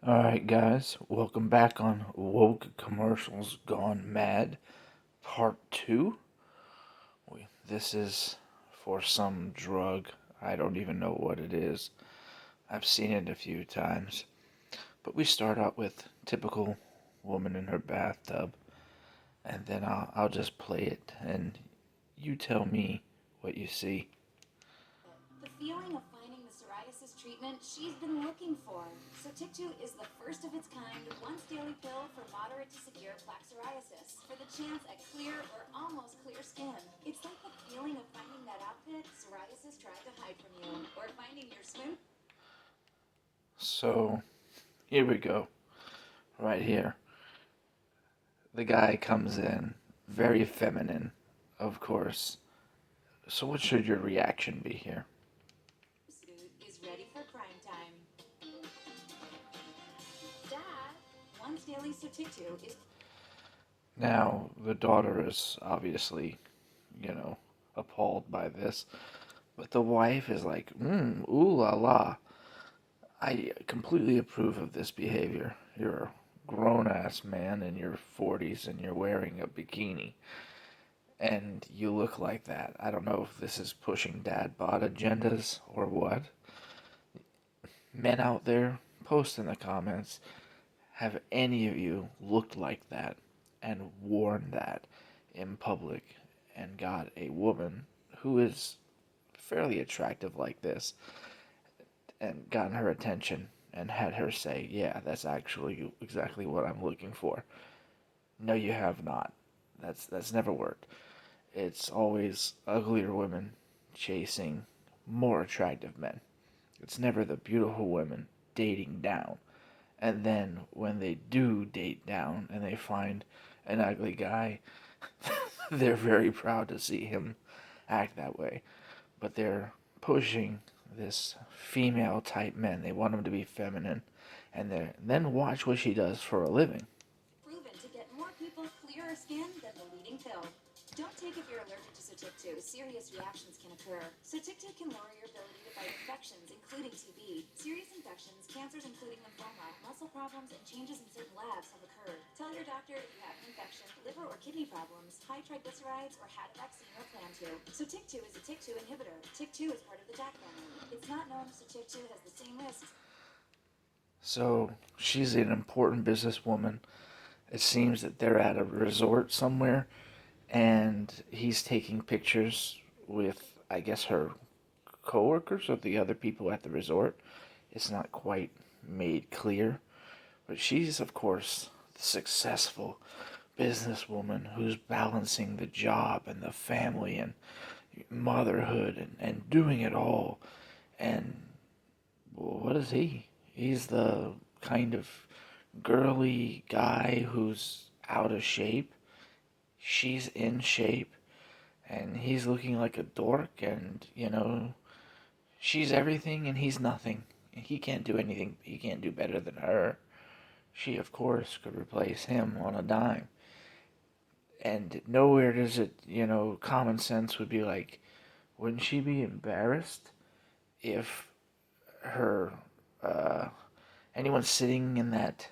Alright, guys, welcome back on Woke Commercials Gone Mad, Part 2. This is for some drug. I don't even know what it is. I've seen it a few times. But we start out with typical woman in her bathtub, and then I'll just play it, and you tell me what you see. The feeling of finding the psoriasis treatment she's been looking for. Sotyktu is the first of its kind, once daily pill for moderate to severe plaque psoriasis, for the chance at clear or almost clear skin. It's like the feeling of finding that outfit psoriasis tried to hide from you, or finding your swim. So, here we go. Right here. The guy comes in, very feminine, of course. So, what should your reaction be here? Suit is ready for prime time. Dad, once daily Sotyktu is. Now, the daughter is obviously, appalled by this, but the wife is like, ooh la la. I completely approve of this behavior. You're a grown ass man in your 40s and you're wearing a bikini, and you look like that. I don't know if this is pushing dad bod agendas or what. Men out there, post in the comments. Have any of you looked like that and worn that in public and got a woman who is fairly attractive like this and gotten her attention and had her say, yeah, that's actually exactly what I'm looking for? No, you have not. That's never worked. It's always uglier women chasing more attractive men. It's never the beautiful women dating down. And then when they do date down and they find an ugly guy, they're very proud to see him act that way. But they're pushing this female type men. They want them to be feminine. And then watch what she does for a living. Proven to get more people clearer skin than the leading pill. Don't take if you're allergic to Sotyktu. Serious reactions can occur. Sotyktu can lower your ability to fight infections, including TB. Serious infections, cancers including lymphoma, muscle problems, and changes in certain labs have occurred. Tell your doctor if you have an infection, liver or kidney problems, high triglycerides, or had a vaccine or plan to. Sotyktu is a TYK2 inhibitor. TYK2 is part of the JAK family. It's not known if Sotyktu has the same risks. So she's an important businesswoman. It seems that they're at a resort somewhere, and he's taking pictures with, I guess, her coworkers or the other people at the resort. It's not quite made clear, but she's, of course, the successful businesswoman who's balancing the job and the family and motherhood and doing it all. And what is he? He's the kind of girly guy who's out of shape. She's in shape, and he's looking like a dork, and, she's everything and he's nothing. He can't do anything, he can't do better than her. She, of course, could replace him on a dime. And nowhere does it, common sense would be like, wouldn't she be embarrassed if her, uh, anyone sitting in that,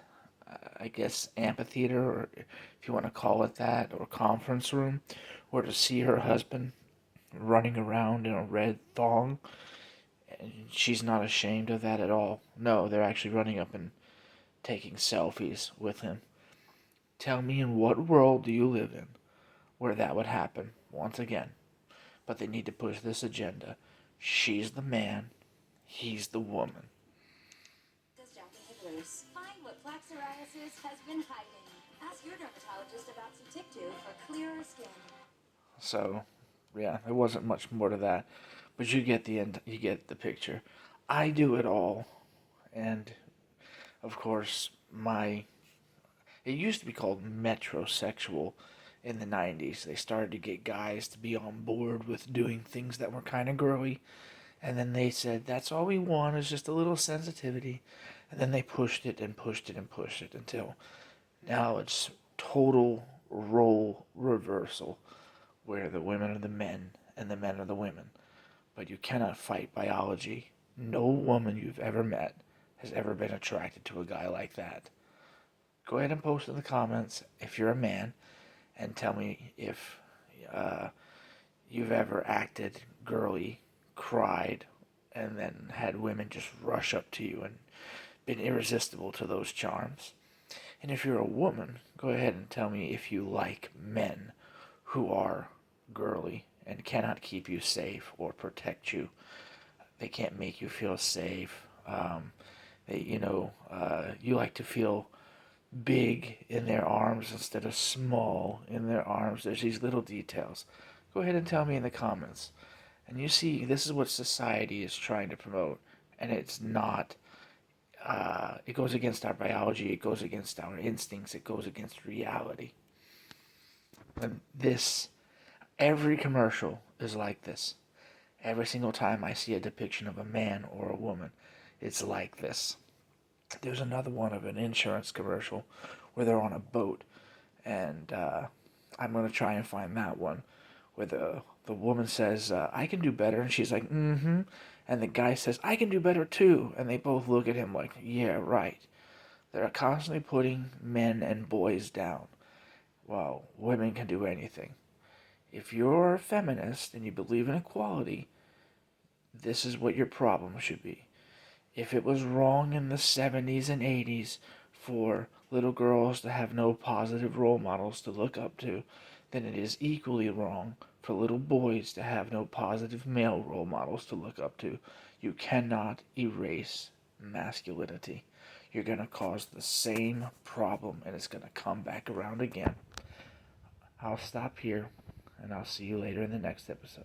I guess, amphitheater, or if you want to call it that, or conference room, were to see her husband running around in a red thong? And she's not ashamed of that at all. No, they're actually running up and taking selfies with him. Tell me, in what world do you live in where that would happen once again? But they need to push this agenda. She's the man, he's the woman. Does JAK inhibitors find what plaque psoriasis has been hiding? Ask your dermatologist about Sotyktu for clearer skin. So, yeah, there wasn't much more to that, but you get the end. You get the picture. I do it all, and of course, my it used to be called metrosexual in the 90s. They started to get guys to be on board with doing things that were kind of girly. And then they said, that's all we want is just a little sensitivity. And then they pushed it and pushed it and pushed it until now it's total role reversal where the women are the men and the men are the women. But you cannot fight biology. No woman you've ever met has ever been attracted to a guy like that. Go ahead and post in the comments if you're a man and tell me if uh, you've ever acted girly, cried, and then had women just rush up to you and been irresistible to those charms. And if you're a woman, go ahead and tell me if you like men who are girly and cannot keep you safe or protect you. They can't make you feel safe. You like to feel big in their arms instead of small in their arms. There's these little details. Go ahead and tell me in the comments. And you see, this is what society is trying to promote, and it's not. It goes against our biology. It goes against our instincts. It goes against reality. And every commercial is like this. Every single time I see a depiction of a man or a woman, it's like this. There's another one of an insurance commercial where they're on a boat, and I'm gonna try and find that one where the woman says, "I can do better," and she's like, "Mm-hmm," and the guy says, "I can do better too," and they both look at him like, "Yeah, right." They're constantly putting men and boys down, while women can do anything. If you're a feminist and you believe in equality, this is what your problem should be. If it was wrong in the 70s and 80s for little girls to have no positive role models to look up to, then it is equally wrong for little boys to have no positive male role models to look up to. You cannot erase masculinity. You're going to cause the same problem and it's going to come back around again. I'll stop here and I'll see you later in the next episode.